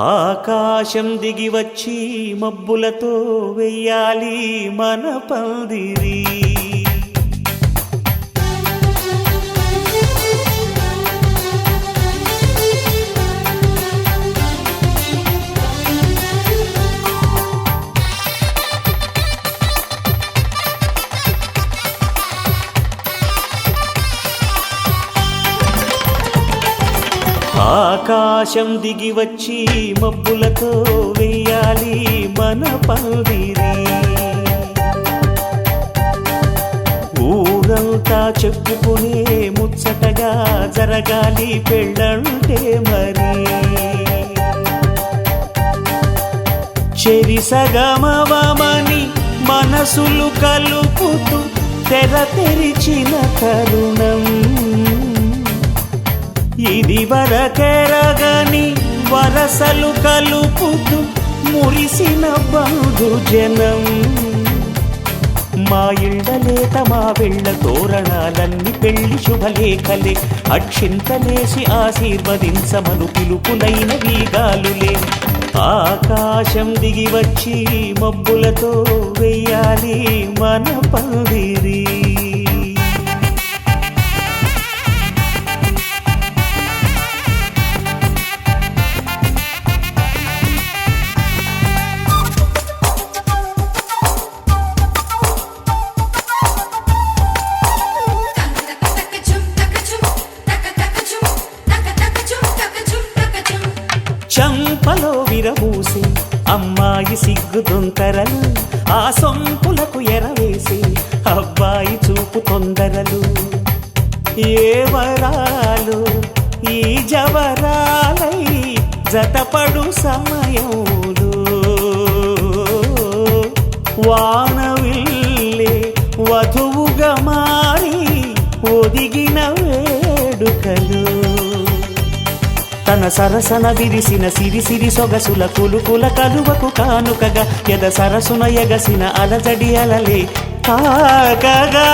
ఆకాశం దిగి వచ్చి మబ్బులతో వెయ్యాలి మన పందిరి. ఆకాశం దిగి వచ్చి మబ్బులతో వెయ్యాలి మన పందిరి. ఊరంతా చెప్పుకునే ముచ్చటగా జరగాలి పెళ్ళంటే మరి. చెరిసగమవమని మనసులు కలుపుతూ తెర తెరిచిన తరుణం, ఇది వరకెరగని వరసలు కలుపుతూ మురిసిన బంధుజనం. మా ఇళ్ళలేత మా వెళ్ళ తోరణాలన్నీ పెళ్లి శుభలేఖలే, అక్షింతలేసి ఆశీర్వదించమను పిలుపులైన వీగాలులే. ఆకాశం దిగి వచ్చి మబ్బులతో వెయ్యాలి మన పందిరి. చంపలో విరబూసి అమ్మాయి సిగ్గు దొంతరలు, ఆ సొంపులకు ఎరవేసి అబ్బాయి చూపు తొందరలు. ఏ వరాలు ఈ జవరాలై జతపడు సమయంలో, వానవిల్లే వధువుగా మారి ఒదిగిన వేడుకలు. తన సరసన విరిసిన సిరిసిరి సొగసుల కులుకుల కలువకు కానుకగా ఎద సరసున ఎగసిన అలజడి అలలే తాకగా.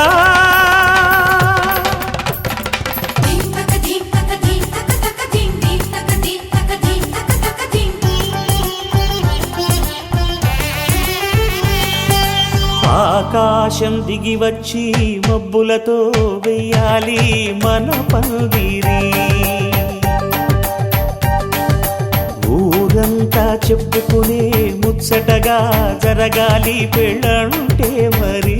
ఆకాశం దిగి వచ్చి మబ్బులతో వెయ్యాలి మన పందిరి. ఊరంతా చెప్పుకునే ముచ్చటగా జరగాలి పెళ్ళంటే మరి.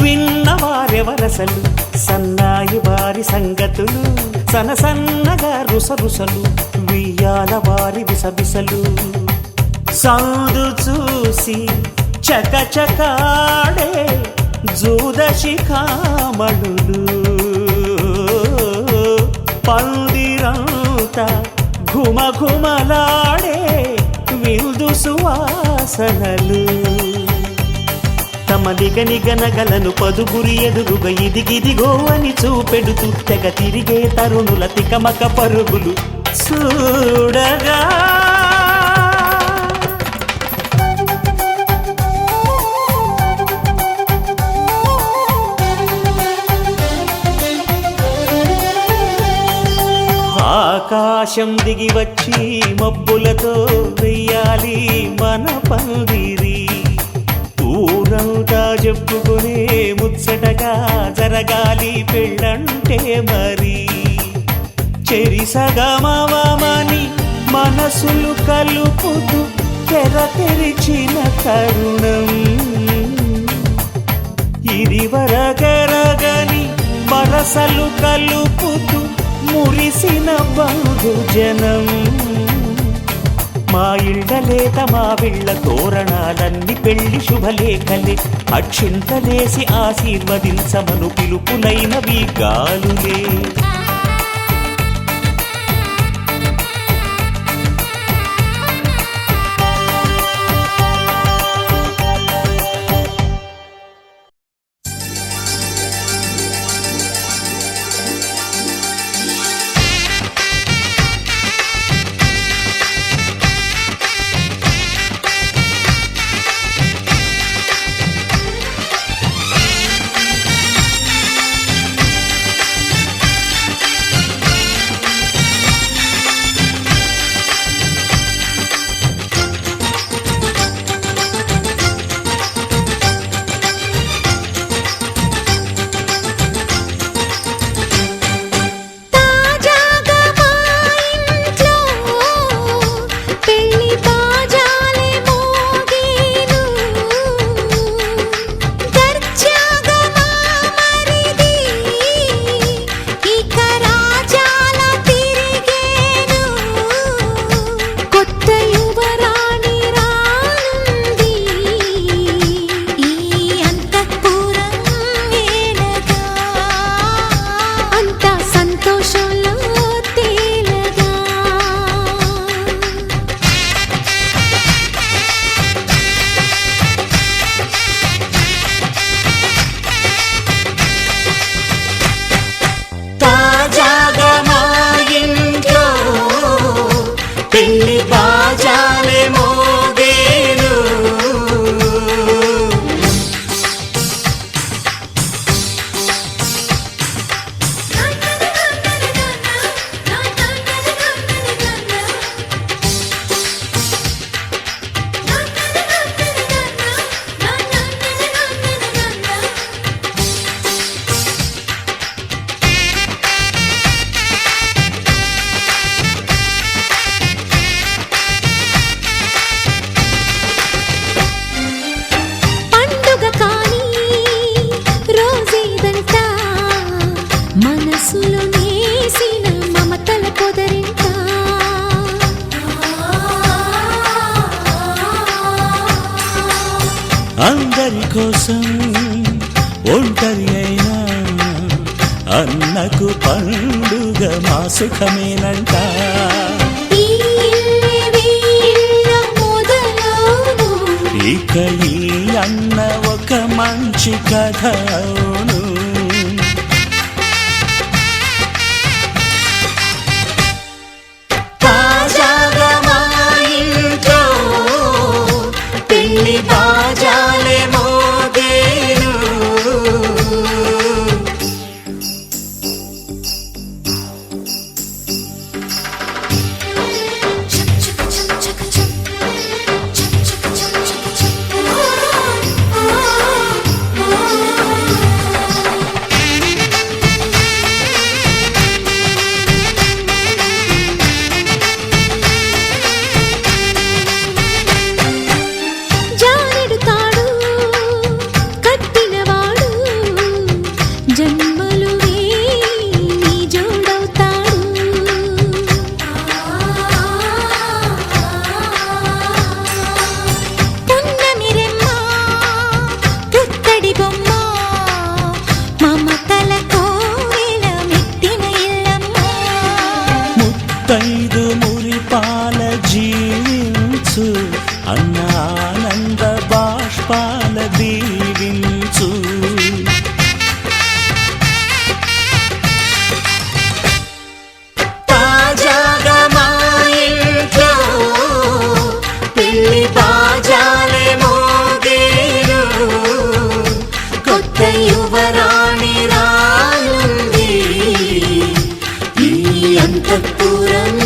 విన్నవారెవరసలు సన్నాయి వారి సంగతులు, సనసన్నగా రుసరుసలు వియ్యాల వారి విసబిసలు. సౌదు చూసి చకచకాడే జూదశిఖామణులు, పందిరంతా ఘుమఘుమలాడే విందు సువాసనలు. తమ నిగనిగనగలను పదుగురి ఎదురుగా ఇదిగిదిగో అని చూపెడుతూ తెగ తిరిగే తరుణుల తికమక పరుగులు చూడగా. ఆకాశం దిగి వచ్చి మబ్బులతో వెయ్యాలి మన పందిరి. ఊరంతా చెప్పుకునే జరగాలి పెళ్ళంటే మరి చెరిసగమవమని మనసులు కలుపుతూ తెర తెరిచిన తరుణం ఇది వరగరగని వరసలు కలుపుతూ మురిసిన బంధుజనం మా ఇళ్ళలేత మా విళ్ళ తోరణాలన్నీ పెళ్లి శుభలేఖలే అక్షింతలేసి ఆశీర్వదించమను పిలుపులైనవి గాలులే అందరి కోసం ఒంటరి అయినా అన్నకు పండుగ మా సుఖమేనంట ఇక ఈ అన్న ఒక మంచి కథ అవును ముత్తైదు మురిపాల జీవించు అన్న ఆనంద బాష్పాల దీవించు తాజాగా మా ఇంట్లో పెళ్లి బాజాలే మోగేను కొత్త యువరాణి రానుంది ఈ అంతఃపురం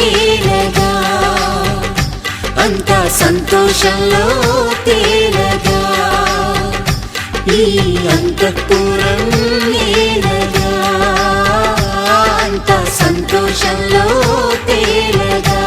ఏలగా అంతా సంతోషంలో తేలగా ఈ అంతఃపురం నేలగా అంత సంతోషంలో తేలగా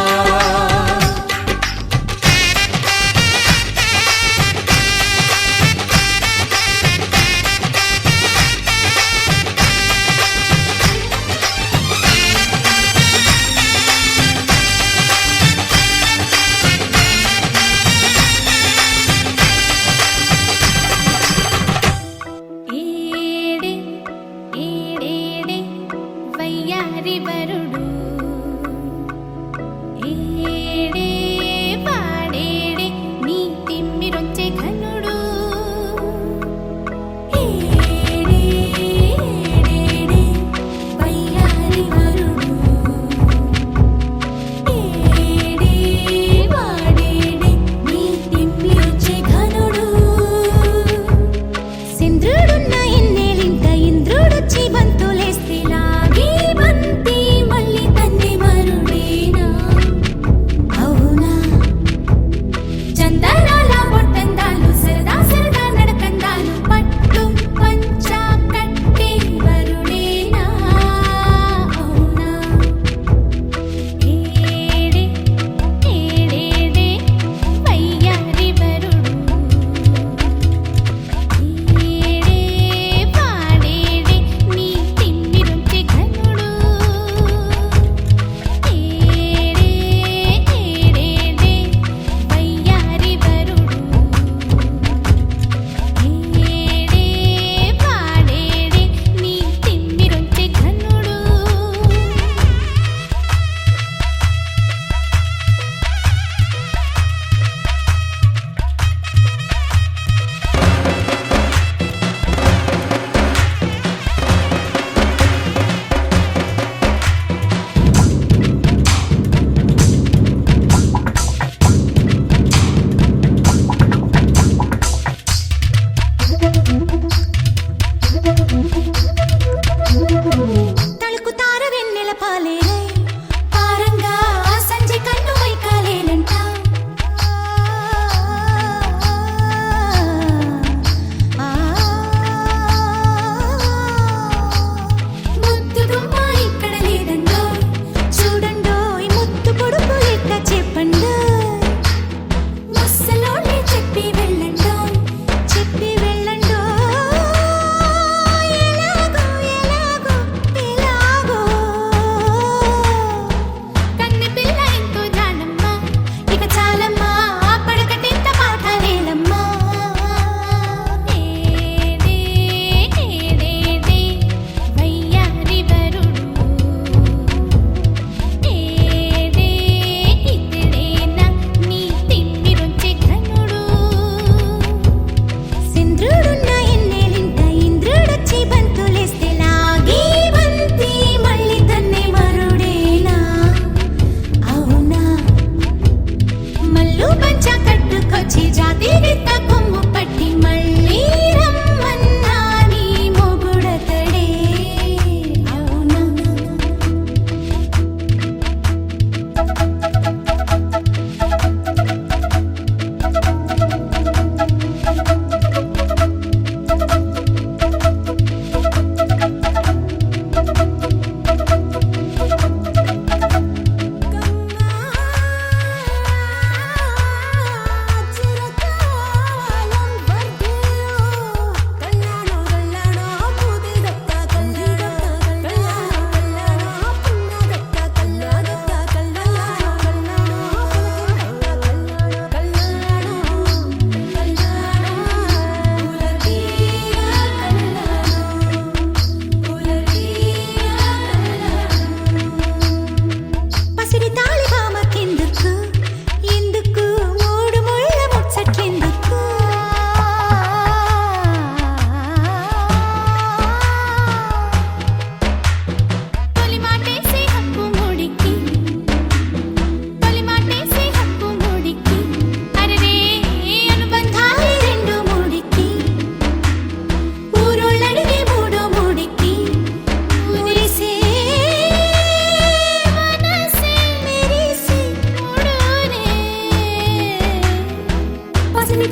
పసిమి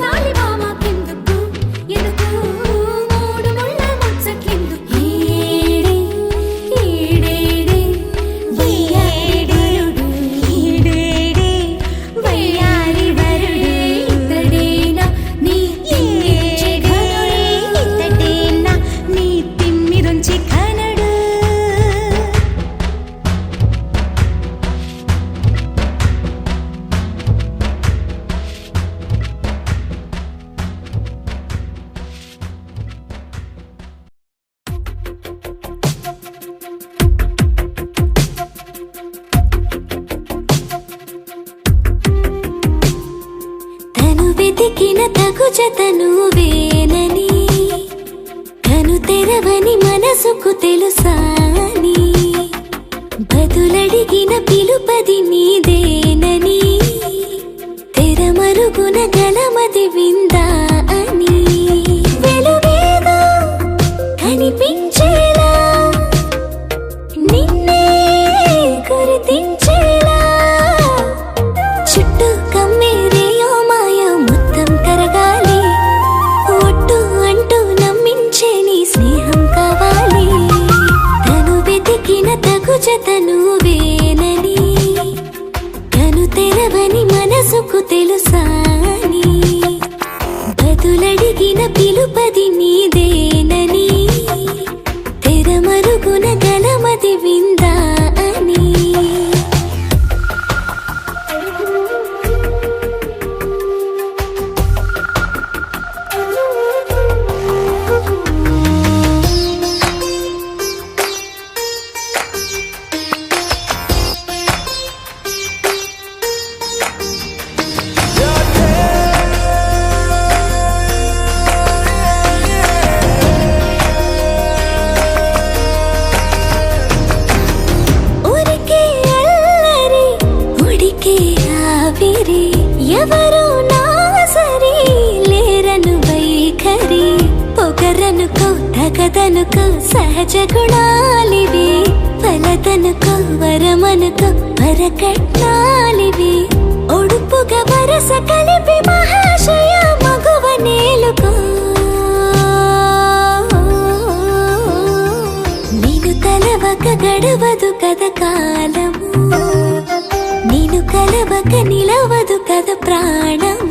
తాళి భామ కిందకు ఎదుకు వెతికిన తగు జత నువ్వేనని, కను తెరవని మనసుకు తెలుసాని, బదులడిగిన పిలుపది నీదేనని, తెరమరుగున గలమది విందా అని, వెలుగేదో కనిపించేలా నిన్నే గుర్తించేలా, చుట్టూ కమ్మేరేయో మాయ మొత్తం కరగాలి, ఒట్టు అంటూ నమ్మించే నీ స్నేహం కావాలి, తను వెతికిన తగు జత నువ్వేనని, కను తెరవని మనసుకు తెలుసాని, బదులడిగిన పిలుపది నీదేనని, తెరమరుగున గలమది విందా అని. ఎవరు నా సరి లేరను వైఖరి, పొగరనుకో తగదనుకో సహజ గుణాలివి, ఫలదనుకో వరమనుకో వరకట్నాలివి, ఒడుపుగా వరస కలిపి మహాశయ మగువ నేలుకో, నేను తలవక గడవదు కథ కాలము, నేను కలవక నిలవదు కథ ప్రాణము.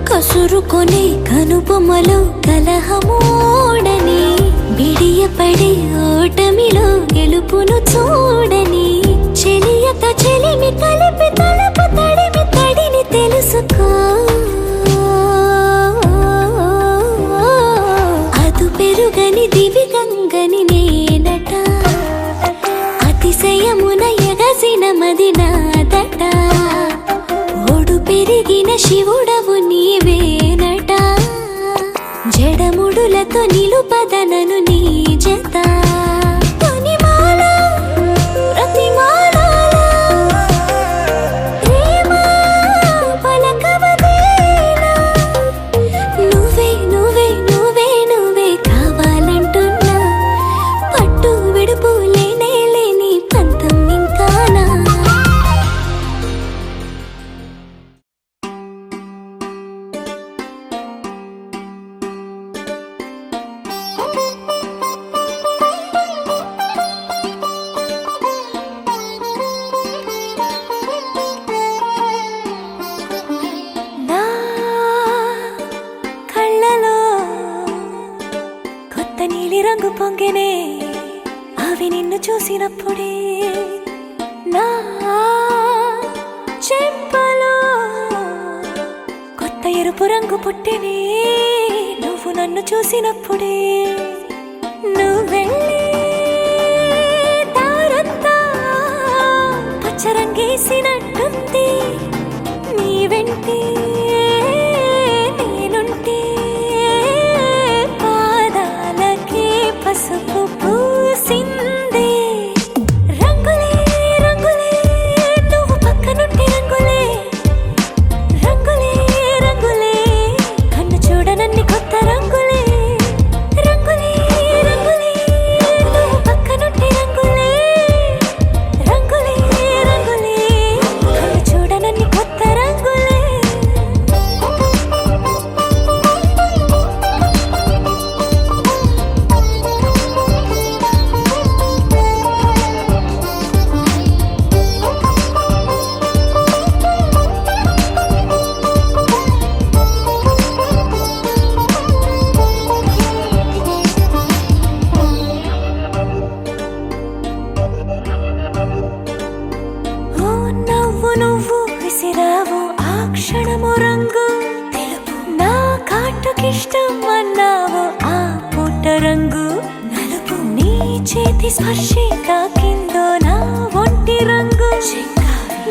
కసురుకొనే కనుబొమ్మలో కలహమోడని, బిడియపడే ఓటమిలో గెలుపును చూడని, చెలియత చెలిమి కలిపి తలపు తడిమి తడిని తెలుసుకో, అదు పెరుగని దివి గంగని నేనట, అతిశయమున ఎగసిన మది నాదట, ఒడు పెరిగిన శివుడవు నీవేనట, జడముడులతో నిలుపదనను నీ జత, తొనిమాల ప్రతిమాలాల ప్రేమ పలకవదేలా, నువ్వే నువ్వే నువ్వే నువ్వే కావాలంటున్నా, పట్టు విడుపు లేనే లేని పంతం ఇంకానా. నీలిరంగు పొంగెనే అవి నిన్ను చూసినప్పుడే, నా చెంపలో కొత్త ఎరుపు రంగు పుట్టినే నువ్వు నన్ను చూసినప్పుడే, నువ్వెళ్ళే దారంతా పచ్చరంగేసినట్టుంది, నీ వెంటే నేనుంటే పసుపు పూసిందే, రంగులే రంగులే నువ్వు పక్కనుంటే రంగులే, రంగులే రంగులే కన్ను చూడనన్ని కొత్త రంగులే, రంగులే రంగులే నువ్వు పక్కనుంటే రంగులే, రంగులే రంగులే కన్ను చూడనన్ని కొత్త రంగులే. నాకిష్టం అన్నావు ఆ పుట్ట రంగు నలుపు నీ చేతి స్పర్శే తాకిందో నా ఒంటి రంగు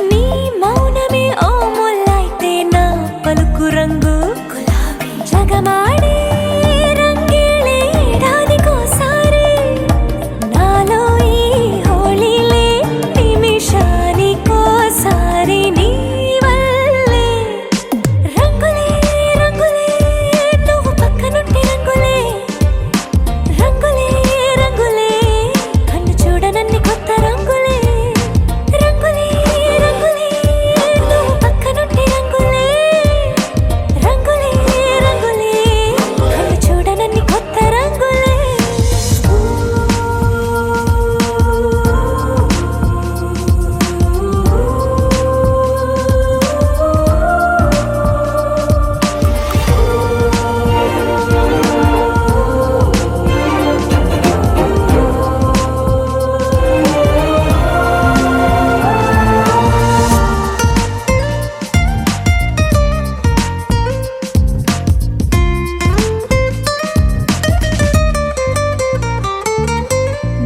నీ మౌనమే ఓ ముల్లైతే నా పలుకు రంగు గులాబీ జగమాడే రంగేళే ఏడాదికోసారి నాలో ఈ హోళీలే నిమిషానికోసారి నీ వల్లే రంగులే రంగులే నువ్వు పక్కనుంటే రంగులే రంగులే రంగులే కన్ను చూడనన్ని కొత్త రంగులే రంగులే రంగులే నువ్వు పక్కనుంటే రంగులే రంగులే రంగులే కన్ను చూడనన్ని కొత్త రంగులే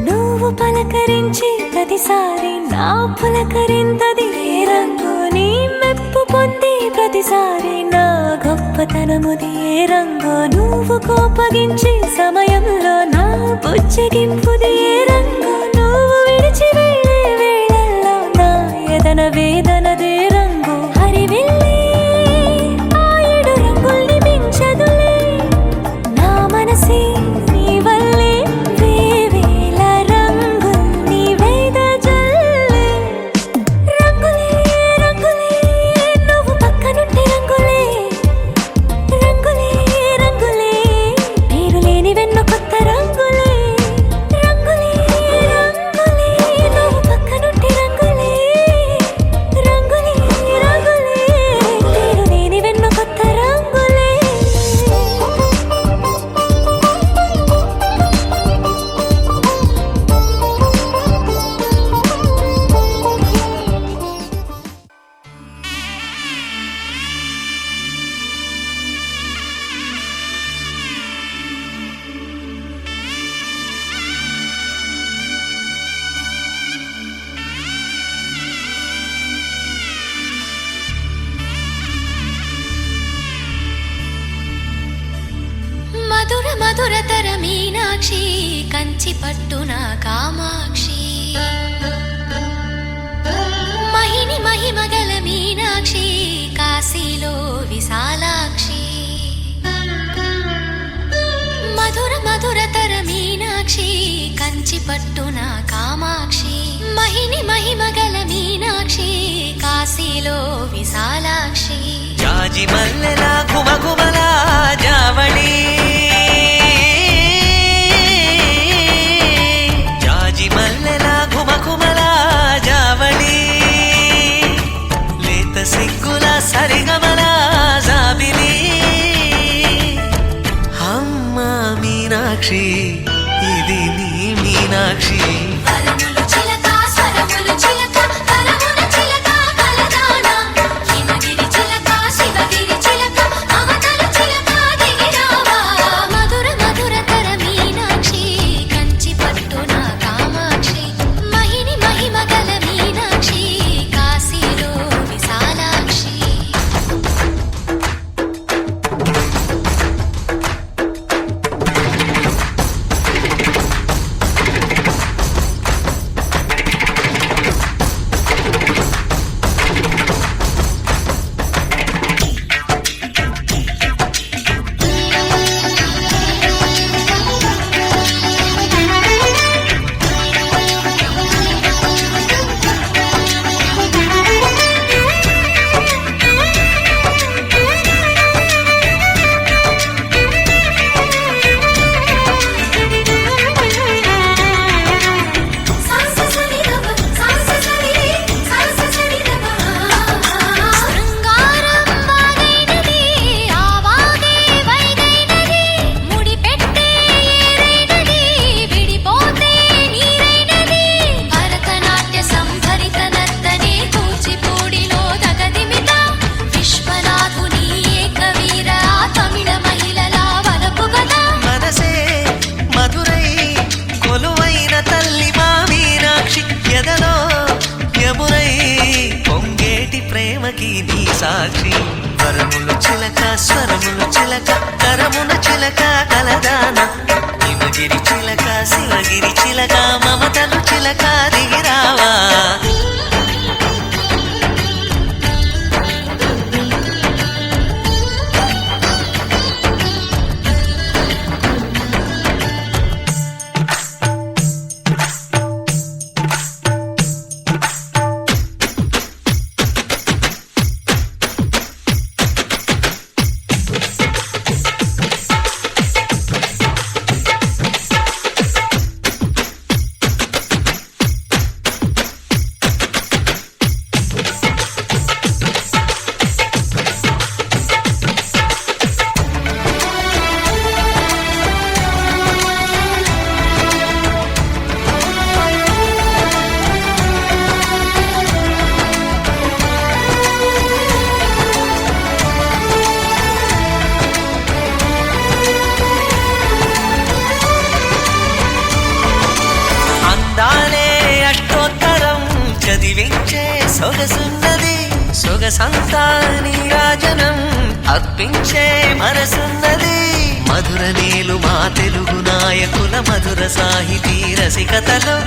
నువ్వు పలకరించే ప్రతిసారి నా పులకరింతది ఏ రంగు నీ మెప్పు పొందే ప్రతిసారి నా గొప్పతనముది ఏ రంగు నువ్వు కోపగించే సమయంలో నా బుజ్జగింపుది ఏ రంగు నువ్వు విడిచి వెళ్ళే వేళల్లో నా ఎదన వేదనదే రంగు హరివిల్లే ఆ ఏడు రంగుల్ని మించదులే నా మనసే నీ వల్లే వేవేల రంగుల్ని వెదజల్లే రంగులే రంగులే నువ్వు పక్కనుంటే రంగులే రంగులే రంగులే పేరు లేని వెన్నో కొత్త రంగులే రంగులే రంగులే నువ్వు పక్కనుంటే రంగులే రంగులే రంగులే పేరు లేని వెన్నో కొత్త రంగులే మధుర మధురతర మీనాక్షి కంచి పట్టున కామాక్షి మహిని మహిమగల మీనాక్షి కాశీలో విశాలాక్షి మధుర మధురతర మీనాక్షి కంచి పట్టున కామాక్షి మహిని మహిమగల మీనాక్షి కాశీలో విశాలాక్షి జాజి మల్లెల ఘుమఘుమల జావళి జాజి మల్లెల ఘుమఘుమల జావళి లేత సిగ్గుల సరిగమల జాబిలి అమ్మ మీనాక్షి ఇది నీ మీనాక్షి వరములు చిలక స్వరములు చిలక కరముల చిలక కలదాన హిమగిరి చిలక శివగిరి చిలక అవతల చిలక దిగిరావా మధుర మధురతర మీనాక్షి కంచి పట్టున కామాక్షి మహిని మహిమగల మీనాక్షి కాశీలో విశాలాక్షి సాక్షి వరములు చిలక స్వరములు చిలక కరమున చిలక కలదాన హిమగిరి చిలక శివగిరి చిలక మమతలు చిలక దిగిరావా చదివించే సొగసున్నది సొగసంతా నీరాజనం అర్పించే మనసున్నది మధుర నీలు మా తెలుగు నాయకుల మధుర సాహితీ రసికతలో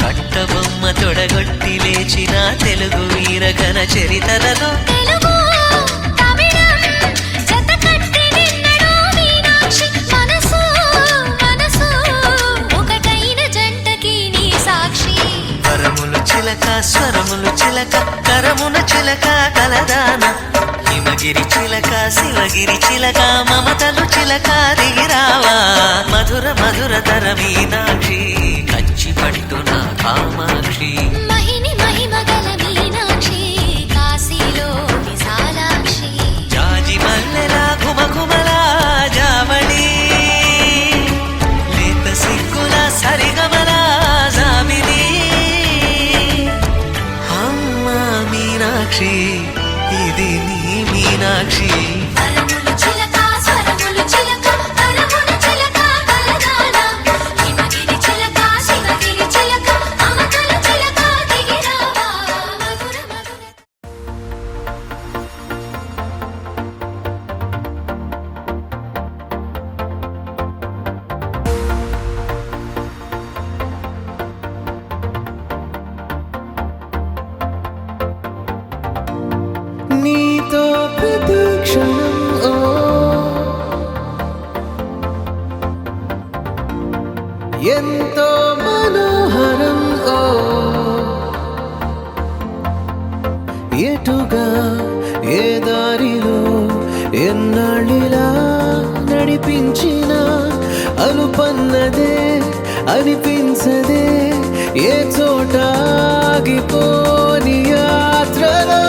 కట్టబొమ్మ తొడగొట్టి లేచిన తెలుగు వీరగణ చరితలలో చిలక స్వరములు చిలక కరమున చిలక కలదాన హిమగిరి చిలక శివగిరి చిలక మమతలు చిలక దిగిరావా మధుర మధుర తర మీనాక్షి కంచి పట్టున కామాక్షి మహిని మహిమగల మీనాక్షి కాశీలో విశాలాక్షి జాజి మల్లెలా ఘుమఘుమలా జావళి లేత సిగ్గుల సరిగమలా జాబిలి మీనాక్షి ఇది నీ మీనాక్షి వరములు చిలక స్వరములు చిలక కరమున చిలక కలదాన హిమగిరి చిలక శివగిరి చిలక మమతలు చిలక దిగిరావా మధుర మధుర నీతో ప్రతిక్షణం ఎంతో మనోహరం ఎటుగా ఏ దారిలో ఎన్నాళ్ళిలా నడిపించిన అలుపన్నదే అనిపించదే ఏ చోట ఆగిపోని యాత్రలో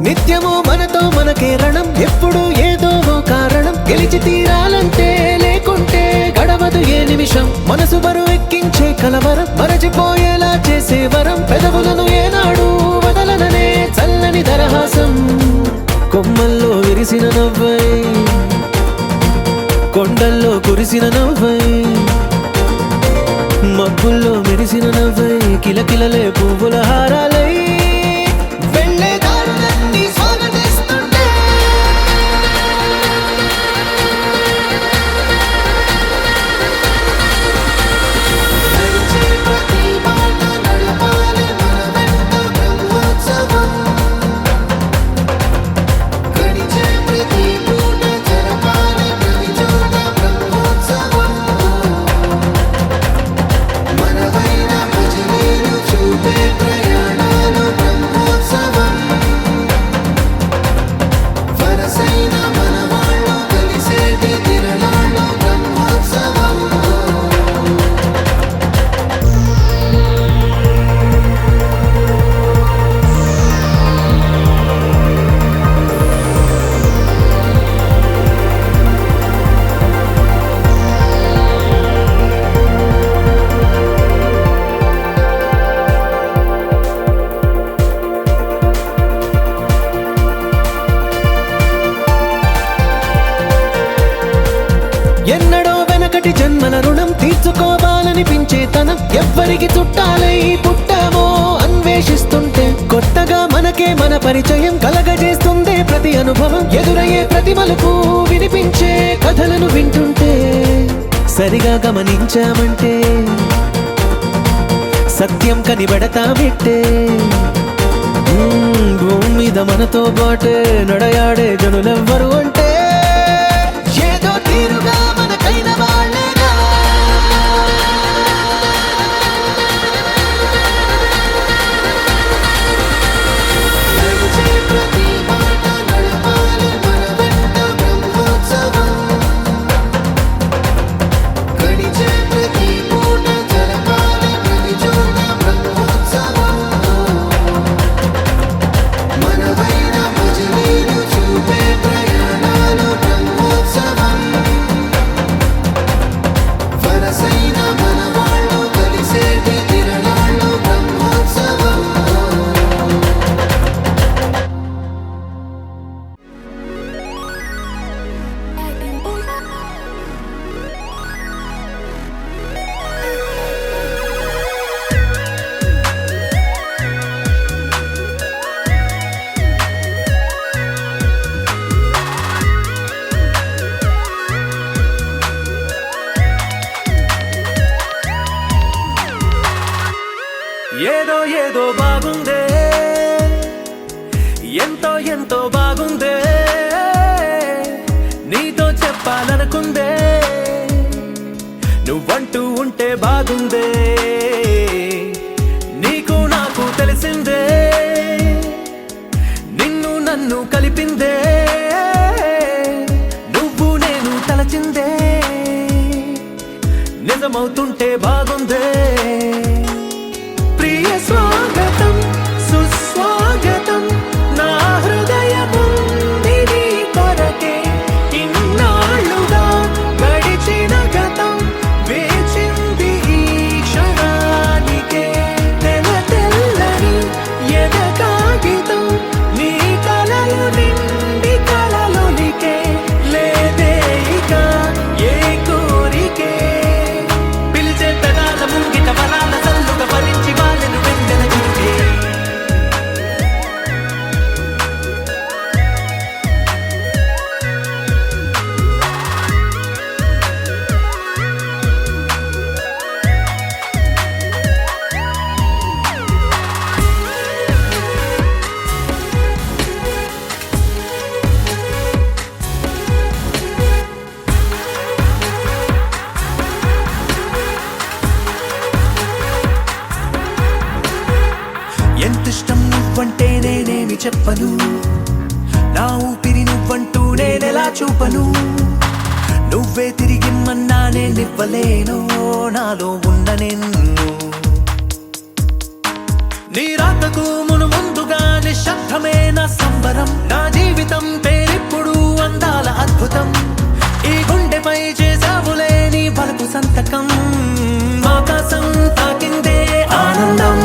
నిత్యము మనతో మనకే రణం ఎప్పుడు ఏదో ఓ కారణం గెలిచి తీరాలంటే లేకుంటే గడవదు ఏ నిమిషం మనసు బరువు ఎక్కించే కలవరం మరచిపోయేలా చేసే వరం పెదవులను ఏనాడు వదలననే చల్లని దరహాసం కొమ్మల్లో విరిసిన నవ్వై కొండల్లో కురిసిన నవ్వై మబ్బుల్లో మెరిసిన నవ్వై కిలకిలలే పువ్వుల హారాలై మనవైన భజనీలు చూపే ప్రయాణాలు ప్రేమల రుణం తీర్చుకోవాలనిపించే తనం ఎవ్వరికి చుట్టాలై పుట్టామో అన్వేషిస్తుంటే కొత్తగా మనకే మన పరిచయం కలగజేస్తుందే ప్రతి అనుభవం ఎదురయ్యే ప్రతి మలుపు వినిపించే కథలను వింటుంటే సరిగా గమనించామంటే సత్యం కనిబెడతామిట్టే భూమి మీద మనతో పాటే నడయాడే జనులెవ్వరు అంటే ఏదో తీరుగా మనకైన వాళ్ళేగా ఏదో ఏదో బాగుందే ఎంతో ఎంతో బాగుందే నీతో చెప్పాలనుకుందే నువ్వంటూ ఉంటే బాగుందే నీకు నాకు తెలిసిందే నిన్ను నన్ను కలిపిందే నువ్వు నేను తలచిందే నిజమవుతుంటే బాగుందే ప్రియ స్వాగతం సుస్వాగతం నా హృదయముంది నీ కొరకే ఇన్నాళ్ళుగా గడిచిన గతం వేచింది ఈ క్షణానికే తెల్ల తెల్లని ఎద కాగితం నీ కలలు నిండి కలలొలికే లేదే ఇక ఏ కోరికే పిలిచే పెదాల ముంగిట వరాల సల్లుగా భరించి వాళ్ళను వెంటన చూపే ఎంతిష్టం నువ్వంటే నేనేమి చెప్పను నా ఊపిరి నువ్వంటూ నేనెలా చూపను నువ్వే తిరిగిమ్మన్నా నేనివ్వలేను నాలో ఉన్న నిన్ను నీ రాకకు మును ముందుగా నిశ్శబ్దమే నా సంబరం నా జీవితం పేరిప్పుడు అందాల అద్భుతం ఈ గుండెపై చేసావులే నీ బలపు సంతకం ఆకాశం తాకిందే ఆనందం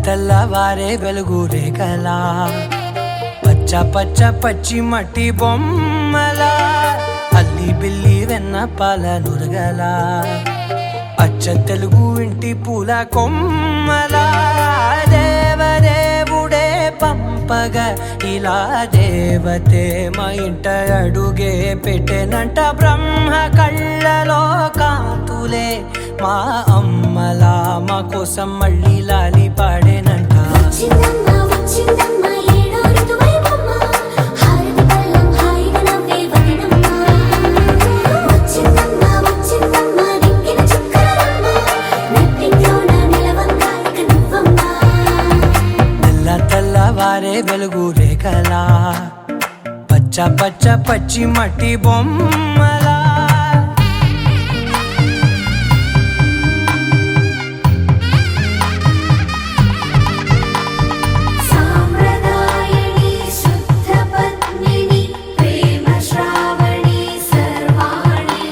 తెల్లవారే వెలుగు రేఖలా పచ్చ పచ్చ పచ్చి మట్టి బొమ్మలా అల్లి బిల్లి వెన్న పాల నురగలా అచ్చ తెలుగు ఇంటి పూల కొమ్మలా దేవదేవుడే పంపగా ఇలా దేవతే మా ఇంట అడుగే పెట్టెనంట బ్రహ్మ కళ్ళలో కాంతులే మా అమ్మలా మా కోసం మళ్ళీ లాలి పాడేనంట వచ్చిందమ్మ వచ్చిందమ్మ ఏడో ఋతువైవమ్మ హారతి పళ్ళం హాయిగా నవ్వే వదనమ్మ వచ్చిందమ్మ వచ్చిందమ్మ దిక్కిన చుక్కలమ్మ నెట్టింట్లోన నిలవంగా ఇక నువ్వమ్మ తెల్ల తెల్లవారే వెలుగు రేఖలా పచ్చ పచ్చ పచ్చి మట్టి బొమ్మలా సాంప్రదాయని శుద్ధ పద్మిని ప్రేమ శ్రావణి సర్వాణి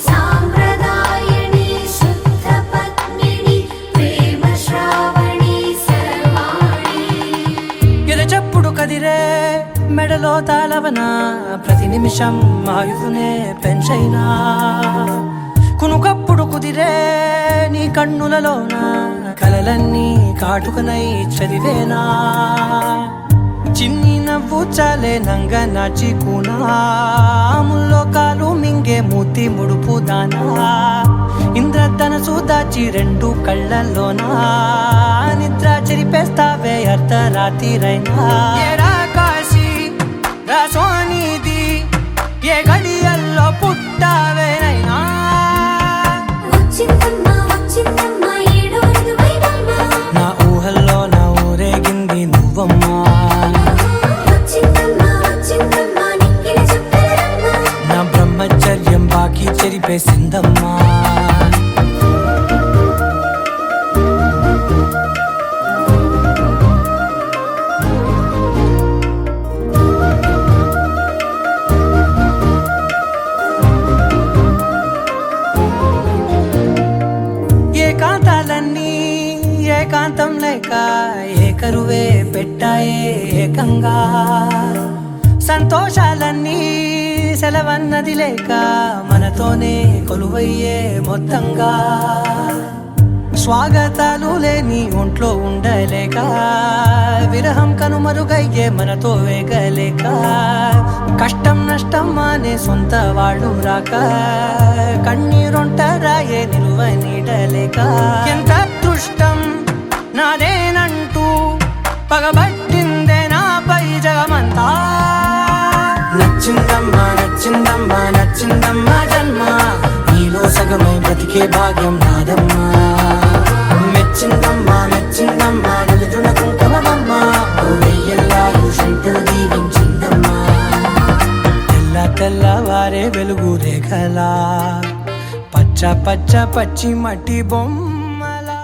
సాంప్రదాయని శుద్ధ పద్మిని ప్రేమ శ్రావణి సర్వాణి ఎరచప్పుడు కదిరే మెడలో తాళవన ప్రతి నిమిషం ఆయుధునే పెంచైనా కునుకప్పుడు కుదిరే నీ కన్నులలోన కలలన్నీ కాటుకనై చదివేనా చిన్ని నవ్వు చాలే నంగ నాచి కూనాముల్లో కాలు మింగే మూతి ముడుపు దానా ఇంద్రధనసు దాచి రెండు కళ్ళల్లోనా నిద్ర చెరిపేస్తావే అర్ధరాత్రిరైనా ఏరా కాశీ రా సోనిది ఏ గడియల్లో పుట్టావేనైనా వచ్చిందమ్మ వచ్చిందమ్మ ఏడో ఋతువైవమ్మ నా ఊహల్లో నా ఊరేగింది నువ్వమ్మా వచ్చిందమ్మ వచ్చిందమ్మ నిక్కిన చుక్కలమ్మ నా బ్రహ్మచర్యం బాకీ చెరిపేసిందమ్మా ఏకాంతాలన్నీ ఏకాంతం లేక ఏకరువే పెట్టాయే ఏకంగా సంతోషాలన్నీ సెలవన్నది లేక మనతోనే కొలువయ్యే మొత్తంగా స్వాగతాలు లేని ఒంట్లో ఉండలేక విరహం కనుమరుగయ్యే మనతో వేగలేక కష్టం నష్టం అనే సొంత వాళ్ళు రాక కన్నీరొంటరాయే నిలువ నీడలేక ఎంత అదృష్టం నాదేనంటూ పగబట్టిందే నాపై జగమంతా నచ్చిందమ్మా నచ్చిందమ్మా నచ్చిందమ్మా జన్మ నీలో సగమై బ్రతికే భాగ్యం నాదమ్మా మెచ్చిందమ్మా మెచ్చిందమ్మా నిలుతున్న కుంకుమమ్మా ఓ వెయ్యల్లాలు శంకరు దీవించిందమ్మా తెల్ల తెల్లవారే వెలుగు రేఖలా పచ్చ పచ్చ పచ్చి మట్టి బొమ్మలా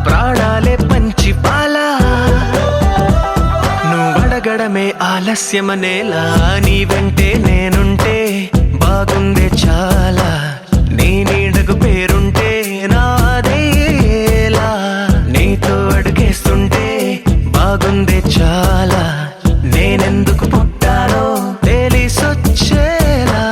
ప్రాణాలే పంచి పాలా నువ్వడగడమే ఆలస్యమనేలా నీ వెంటే నేనుంటే బాగుందే చాలా నీ నీడకు పేరుంటే నాదేలా నీతో అడుగేస్తుంటే బాగుందే చాలా నేనెందుకు పుట్టానో తెలిసొచ్చేలా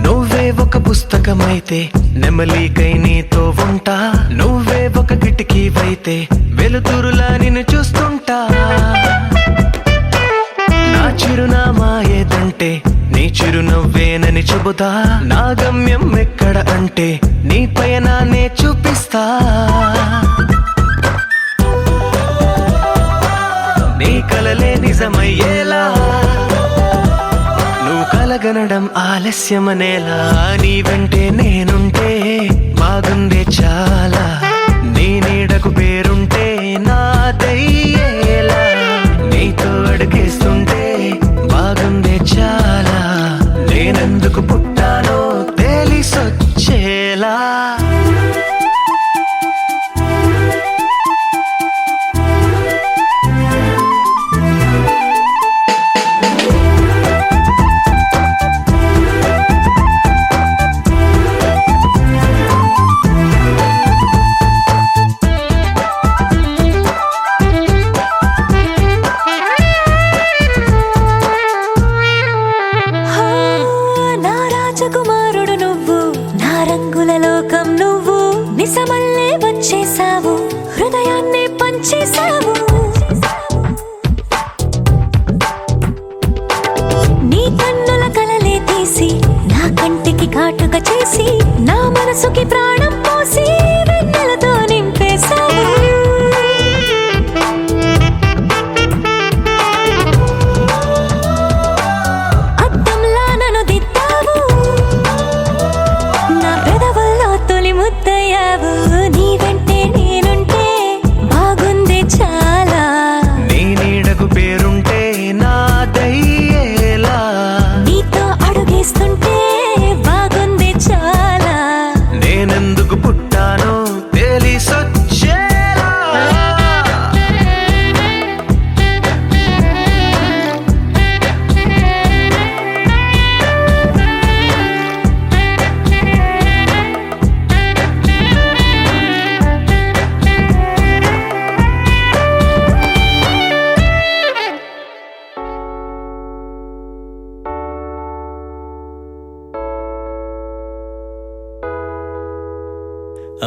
నువ్వే ఒక పుస్తకమైతే నెమలికై నీతో ఉంటా నువ్వే ఒక కిటికీవైతే వెలుతురులా నిన్ను చూస్తుంటా నా చిరునామా ఏదంటే నీ చిరునవ్వేనని చెబుతా నా గమ్యం ఎక్కడ అంటే నీ పయనాన్నే చూపిస్తా నీ కలలే నిజమయ్యేలా నువ్వు కలగనడం ఆలస్యమనేలా నీ వెంటే నేనుంటే బాగుందే చాలా నీ నీడకు పేరుంటే నాదయ్యేలా నీతో అడుగేస్తుంటే బాగుందే చాలా నేనెందుకు పుట్టానో తెలిసొచ్చేలా హా, నా రాజకుమారుడు నువ్వు నా రంగుల లోకం నువ్వు నిజమల్లే వచ్చేసావు హృదయాన్ని పంచేసావు నీ కన్నుల కలలే తీసి నా కంటికి కాటుక చేసి నా మనసుకి ప్రాణం పోసి వెన్నెలతో నింపేశావు అద్దంలా నన్ను దిద్దావు నా పెదవుల్లో తొలి ముద్దయ్యావు నీ వెంటే నేనుంటే బాగుంది చాలా నీ నీడకు పేరుంటే నాదయ్యేలా నీతో అడుగేస్తుంటే బాగుంది చాలా నేనెందుకు పుట్టానో తెలిసొచ్చేలా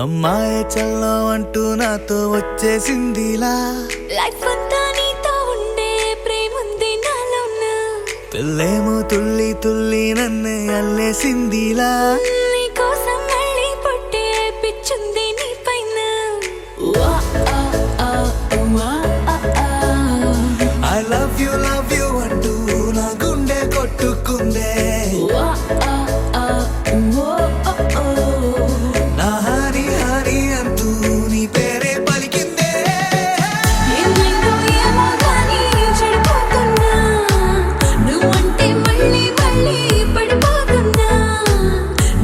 అమ్మాయి చల్లో అంటూ నాతో వచ్చేసిందిలా లైఫ్ అంతా నీతో ఉండే ప్రేముంది నాలోన పిల్లేమో తుల్లి తుల్లి నన్ను అల్లేసిందిలా నీ కోసం మళ్ళీ పుట్టే పిచ్చుంది నీ పైన వా, ఆ, ఆ, వా, ఆ, ఆ. ఐ లవ్ యూ అంటూ నా గుండె కొట్టుకుందే వా, ఆ, ఆ, ఓ, ఓ, ఓ. నా హరి హరి అంటూ నీ పేరే పలికిందే ఏమైందో ఏమో గానీ చెడిపోతున్నా నువ్వంటే మళ్ళీ మళ్ళీ పడిపోతున్నా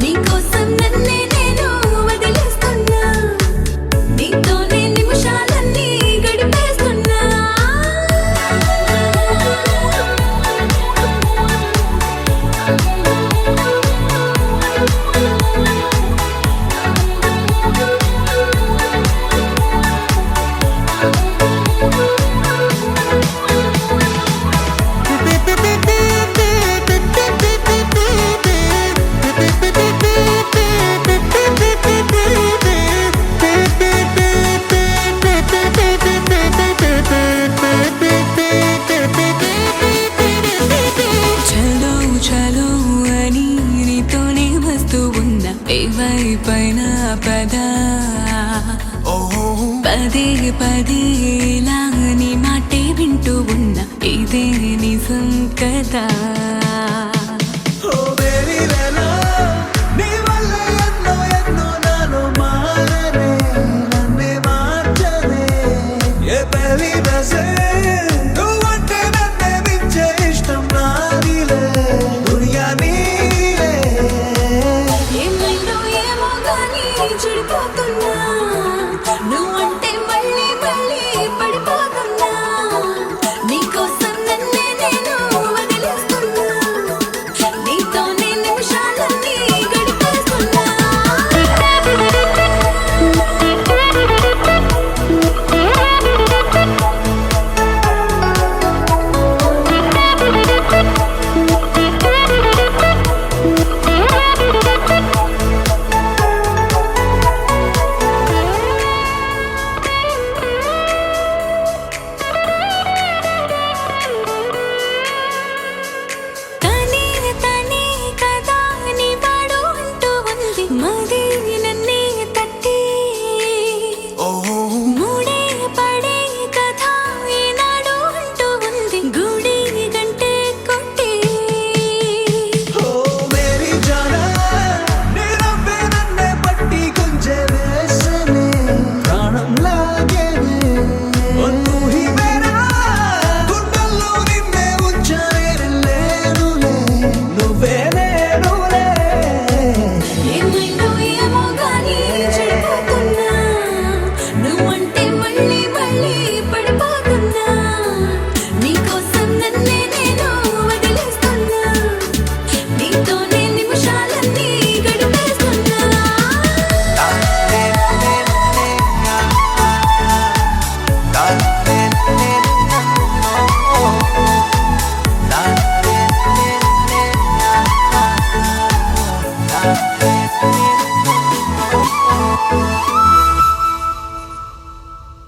నీకోసం నన్నే నేను వదిలేస్తున్నా నీతోనే నిమిషాలన్నీ గడిపేస్తున్నా చలో చలో అని నీతోనే వస్తూ ఉన్నా ఏవైపైన పదా పదే పదే ఇలా నీ మాటే వింటూ ఉన్నా ఇదే నిజం కదా ఓ బేబీ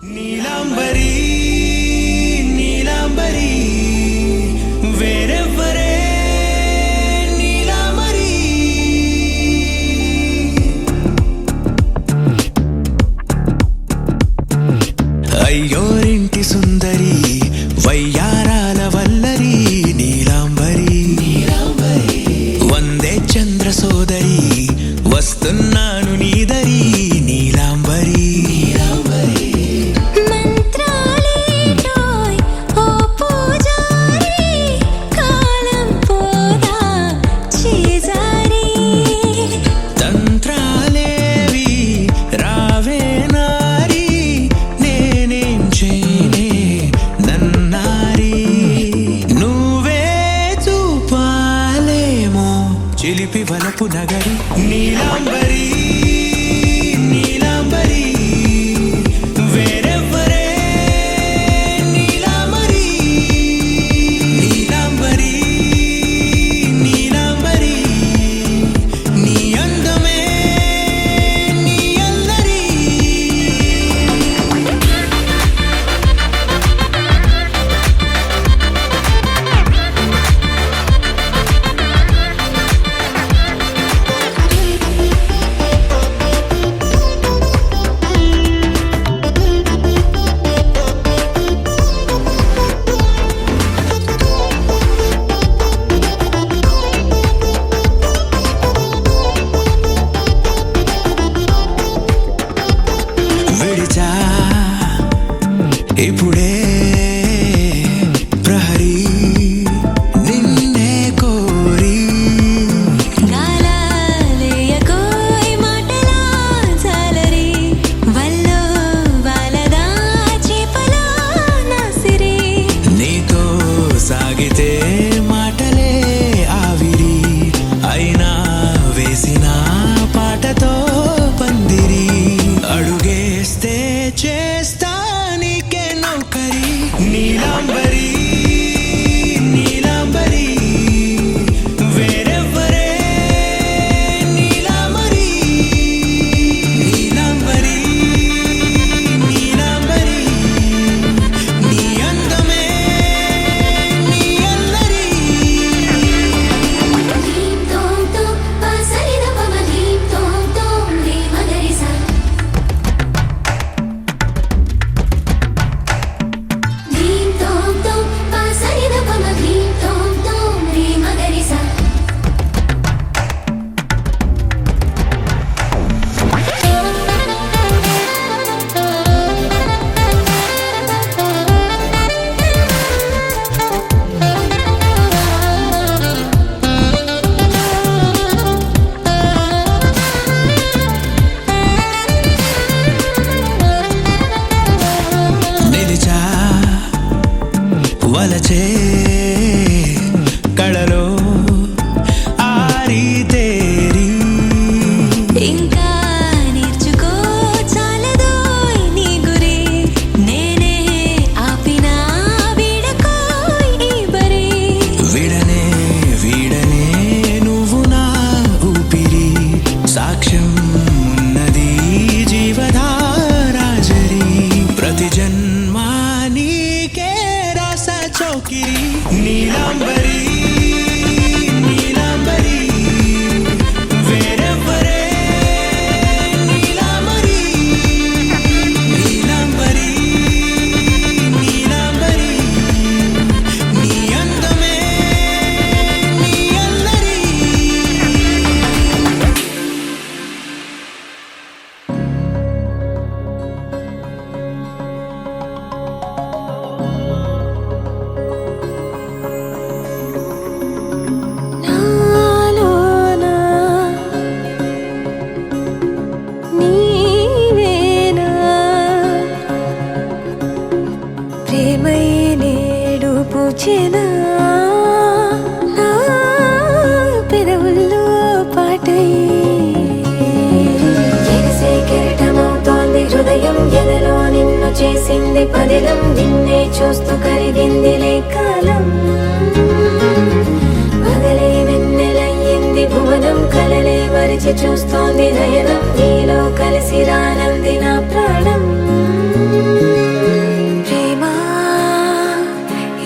నీలాంబరి నీలాంబరి వేరెవ్వరే నీలాంబరి అయ్యోరింటి సుందరి వయ్యారాల వల్లరి నీలాంబరి వందే చంద్ర సోదరి వస్తున్నాను నీదరి నీలాంబరి మంత్రాలేటోయ్ ఓ పూజారి కాలం పోదా చేజారి తంత్రాలేవి రావే నారి నేనేం చేయనే నన్నారి నువ్వే చూపాలేమో చిలిపి వలపు నగరి నీలాంబరి నీలాంబరి వేరెవ్వరే నీలాంబరి నీలాంబరి నీలాంబరి నీ అందమే నీ అల్లరి విడిచా ఇప్పుడే ప్రహరీ నిన్నే కోరి గాలాలేయకోయ్ మాటలా జాలరి వల్లో వాలదా చేపలా నాసిరి నీతో సాగితే మాటలే ఆవిరి అయినా వేసిన పాటతో పందిరి అడుగేస్తే చేస్తా నీకే నౌకరి నీలాంబరి నీలాంబరి వేరెవ్వరే నీలాంబరి నీలాంబరి నీలాంబరి నీ అందమే నీ అల్లరి ధీం తోం తోం పసరిద పమ ధీం తోం తోం రే మగరిసా ధీం తోం తోం పసరిద పమ ధీం తోం తోం రే మగరిసా నిలిచా వలచే కళలో ఆరి తేరి ఇంకా నేర్చుకో చాలదోయ్ నీ గురి నేనే ఆపినా వీడకోయ్ ఈ బరి విడనే వీడనే నువ్వు నా ఊపిరి సాక్ష్యం ఉన్నది జీవధారాజరి ప్రతి జన్మా నీకే రాస చౌకిరి నీలాంబరి నీలాంబరి వేరెవ్వరే నీలాంబరి నీలాంబరి నీలాంబరి నీ అందమే నీ అల్లరి నాలోనా నీవేనా ప్రేమై నేడు పూచెనా నా పెదవుల్లో పాటై ఎగసే కెరటమవుతోంది హృదయం ఎదలో నిన్ను చేసింది పదిలం నిన్నే చూస్తూ కరిగిందిలే కాలం పగలే వెన్నెలయ్యింది భువనం కలలే వరి వేచి చూస్తోంది నయనం నీలో కలిసి రానంది నా ప్రాణం ప్రేమ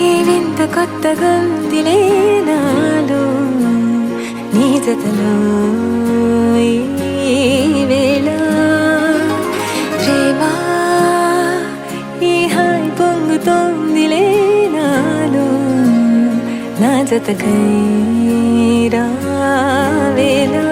ఈ వింత కొత్తగా ఉందిలే నాలో నీ జతలో ఈ వేళ ప్రేమ ఈ హాయి పొంగుతోందిలే నాలో నా జతకై రావేలా